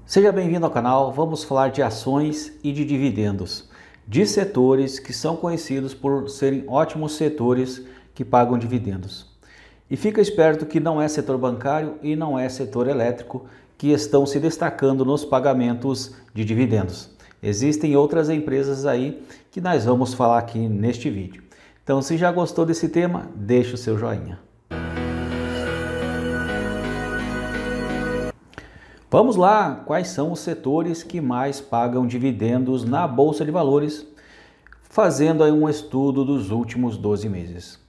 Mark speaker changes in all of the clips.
Speaker 1: Seja bem-vindo ao canal. Vamos falar de ações e de dividendos, de setores que são conhecidos por serem ótimos setores que pagam dividendos. E fica esperto que não é setor bancário e não é setor elétrico que estão se destacando nos pagamentos de dividendos. Existem outras empresas aí que nós vamos falar aqui neste vídeo. Então, se já gostou desse tema, deixa o seu joinha. Vamos lá, quais são os setores que mais pagam dividendos na Bolsa de Valores, fazendo aí um estudo dos últimos 12 meses.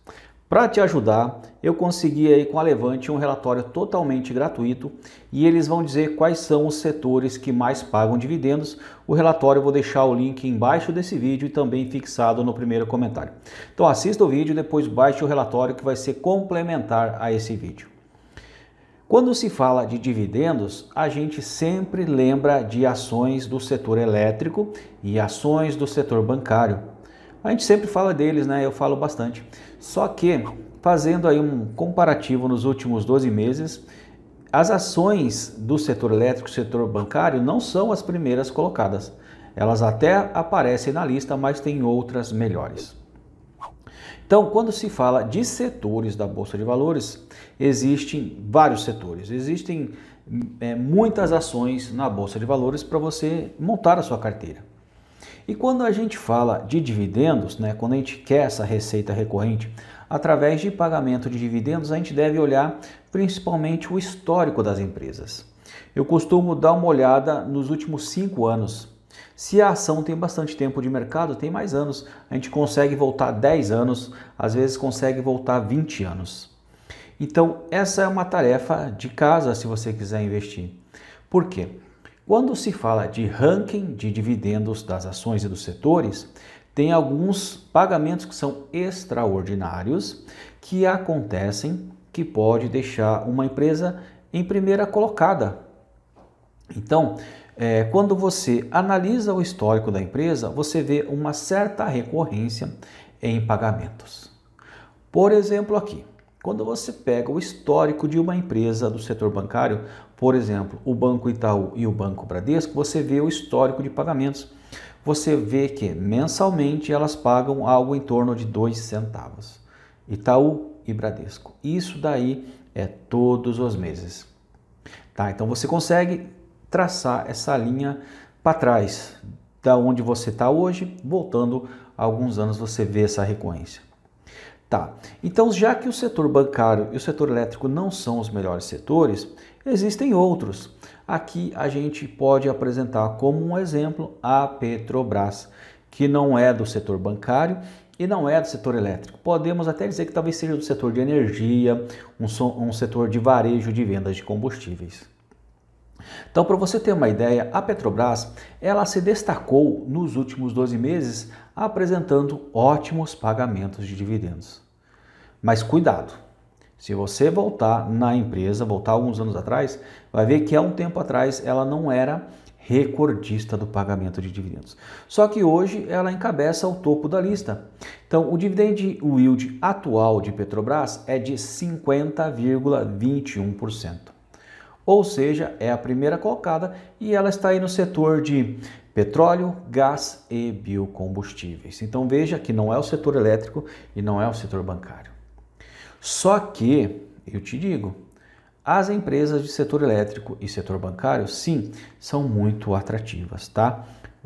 Speaker 1: Para te ajudar, eu consegui aí com a Levante um relatório totalmente gratuito e eles vão dizer quais são os setores que mais pagam dividendos. O relatório eu vou deixar o link embaixo desse vídeo e também fixado no primeiro comentário. Então assista o vídeo e depois baixe o relatório que vai ser complementar a esse vídeo. Quando se fala de dividendos, a gente sempre lembra de ações do setor elétrico e ações do setor bancário. A gente sempre fala deles, né? Eu falo bastante. Só que, fazendo aí um comparativo nos últimos 12 meses, as ações do setor elétrico e setor bancário não são as primeiras colocadas. Elas até aparecem na lista, mas tem outras melhores. Então, quando se fala de setores da Bolsa de Valores, existem vários setores, existem muitas ações na Bolsa de Valores para você montar a sua carteira. E quando a gente fala de dividendos, né, quando a gente quer essa receita recorrente, através de pagamento de dividendos, a gente deve olhar principalmente o histórico das empresas. Eu costumo dar uma olhada nos últimos 5 anos. Se a ação tem bastante tempo de mercado, tem mais anos. A gente consegue voltar 10 anos, às vezes consegue voltar 20 anos. Então, essa é uma tarefa de casa se você quiser investir. Por quê? Quando se fala de ranking de dividendos das ações e dos setores, tem alguns pagamentos que são extraordinários que acontecem que pode deixar uma empresa em primeira colocada. Então, quando você analisa o histórico da empresa, você vê uma certa recorrência em pagamentos. Por exemplo, aqui, quando você pega o histórico de uma empresa do setor bancário, por exemplo, o Banco Itaú e o Banco Bradesco, você vê o histórico de pagamentos. Você vê que mensalmente elas pagam algo em torno de 2 centavos. Itaú e Bradesco. Isso daí é todos os meses. Tá? Então você consegue traçar essa linha para trás, da onde você está hoje, voltando a alguns anos você vê essa recorrência. Tá, então já que o setor bancário e o setor elétrico não são os melhores setores, existem outros. Aqui a gente pode apresentar como um exemplo a Petrobras, que não é do setor bancário e não é do setor elétrico. Podemos até dizer que talvez seja do setor de energia, um setor de varejo de vendas de combustíveis. Então, para você ter uma ideia, a Petrobras ela se destacou nos últimos 12 meses apresentando ótimos pagamentos de dividendos. Mas cuidado, se você voltar na empresa, voltar alguns anos atrás, vai ver que há um tempo atrás ela não era recordista do pagamento de dividendos. Só que hoje ela encabeça o topo da lista. Então, o dividend yield atual de Petrobras é de 50,21%. Ou seja, é a primeira colocada e ela está aí no setor de petróleo, gás e biocombustíveis. Então veja que não é o setor elétrico e não é o setor bancário. Só que, eu te digo, as empresas de setor elétrico e setor bancário, sim, são muito atrativas, tá?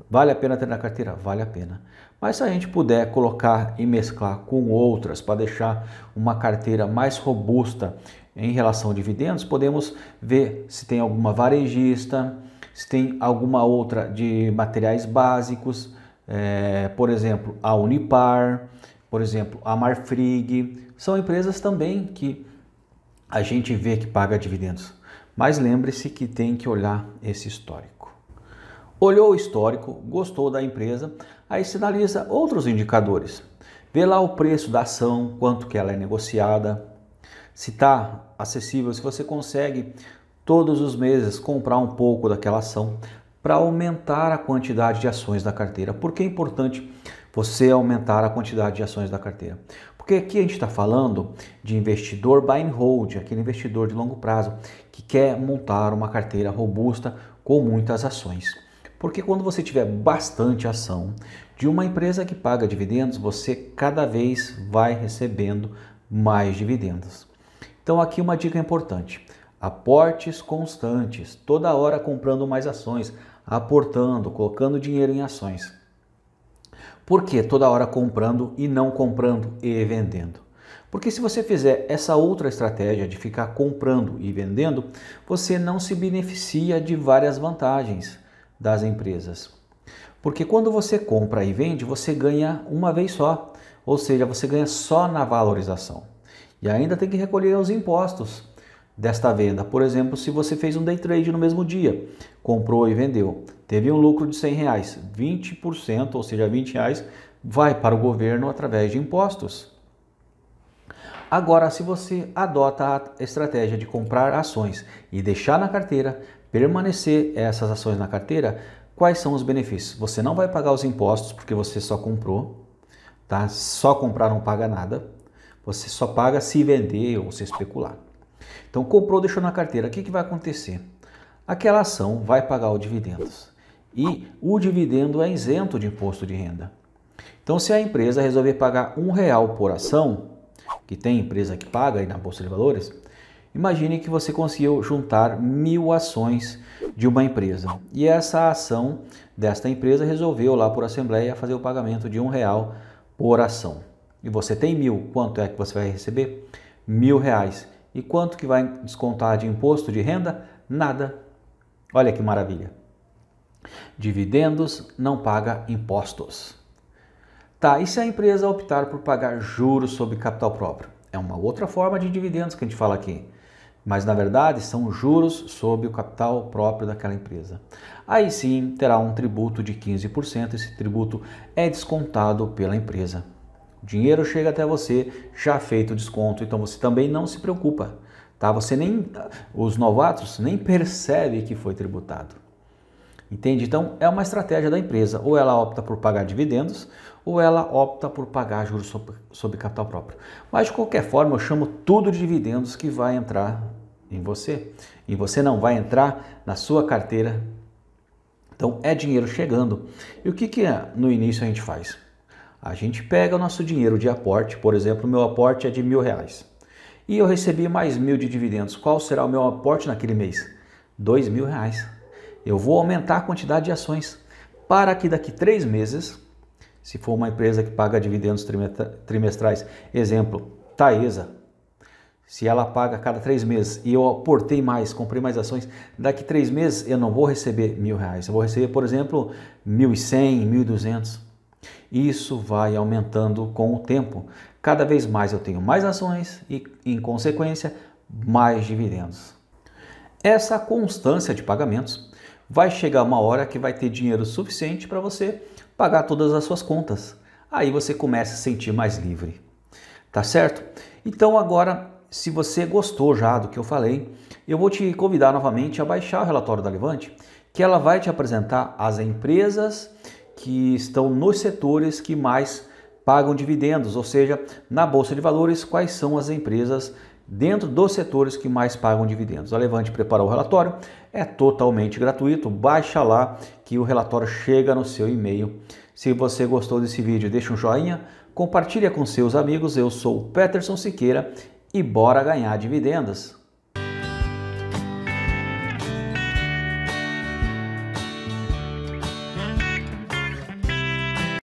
Speaker 1: Vale a pena ter na carteira? Vale a pena. Mas se a gente puder colocar e mesclar com outras para deixar uma carteira mais robusta em relação a dividendos, podemos ver se tem alguma varejista, se tem alguma outra de materiais básicos, por exemplo, a Unipar, por exemplo, a Marfrig. São empresas também que a gente vê que paga dividendos. Mas lembre-se que tem que olhar esse histórico. Olhou o histórico, gostou da empresa, aí sinaliza outros indicadores. Vê lá o preço da ação, quanto que ela é negociada, se está acessível, se você consegue todos os meses comprar um pouco daquela ação para aumentar a quantidade de ações da carteira. Por que é importante você aumentar a quantidade de ações da carteira? Porque aqui a gente está falando de investidor buy and hold, aquele investidor de longo prazo, que quer montar uma carteira robusta com muitas ações. Porque quando você tiver bastante ação de uma empresa que paga dividendos, você cada vez vai recebendo mais dividendos. Então aqui uma dica importante: aportes constantes, toda hora comprando mais ações, aportando, colocando dinheiro em ações. Por que toda hora comprando e não comprando e vendendo? Porque se você fizer essa outra estratégia de ficar comprando e vendendo, você não se beneficia de várias vantagens das empresas. Porque quando você compra e vende, você ganha uma vez só, ou seja, você ganha só na valorização. E ainda tem que recolher os impostos desta venda. Por exemplo, se você fez um day trade no mesmo dia, comprou e vendeu, teve um lucro de R$100, 20%, ou seja, R$20, vai para o governo através de impostos. Agora, se você adota a estratégia de comprar ações e deixar na carteira, permanecer essas ações na carteira, quais são os benefícios? Você não vai pagar os impostos porque você só comprou, tá? Só comprar não paga nada. Você só paga se vender ou se especular. Então, comprou, deixou na carteira. O que vai acontecer? Aquela ação vai pagar os dividendos. E o dividendo é isento de imposto de renda. Então, se a empresa resolver pagar R$1 por ação, que tem empresa que paga aí na Bolsa de Valores, imagine que você conseguiu juntar 1000 ações de uma empresa. E essa ação desta empresa resolveu lá por assembleia fazer o pagamento de R$1 por ação. E você tem 1000, quanto é que você vai receber? R$1000. E quanto que vai descontar de imposto de renda? Nada. Olha que maravilha. Dividendos não paga impostos. Tá, e se a empresa optar por pagar juros sobre capital próprio? É uma outra forma de dividendos que a gente fala aqui. Mas na verdade são juros sobre o capital próprio daquela empresa. Aí sim terá um tributo de 15%. Esse tributo é descontado pela empresa. O dinheiro chega até você já feito o desconto, então você também não se preocupa, tá? Os novatos nem percebem que foi tributado. Entende? Então é uma estratégia da empresa, ou ela opta por pagar dividendos, ou ela opta por pagar juros sobre capital próprio. Mas de qualquer forma eu chamo tudo de dividendos que vai entrar em você, e você não vai entrar na sua carteira. Então é dinheiro chegando. E o que no início a gente faz? A gente pega o nosso dinheiro de aporte, por exemplo, o meu aporte é de R$1000 e eu recebi mais 1000 de dividendos. Qual será o meu aporte naquele mês? R$2000. Eu vou aumentar a quantidade de ações para que daqui 3 meses, se for uma empresa que paga dividendos trimestrais, exemplo, Taesa, se ela paga a cada 3 meses e eu aportei mais, comprei mais ações, daqui 3 meses eu não vou receber R$1000, eu vou receber, por exemplo, 1.100, 1.200. Isso vai aumentando com o tempo. Cada vez mais eu tenho mais ações e, em consequência, mais dividendos. Essa constância de pagamentos vai chegar uma hora que vai ter dinheiro suficiente para você pagar todas as suas contas. Aí você começa a se sentir mais livre. Tá certo? Então agora, se você gostou já do que eu falei, eu vou te convidar novamente a baixar o relatório da Levante, que ela vai te apresentar as empresas que estão nos setores que mais pagam dividendos, ou seja, na Bolsa de Valores, quais são as empresas dentro dos setores que mais pagam dividendos. A Levante preparou o relatório, é totalmente gratuito, baixa lá que o relatório chega no seu e-mail. Se você gostou desse vídeo, deixa um joinha, compartilha com seus amigos. Eu sou o Peterson Siqueira e bora ganhar dividendos!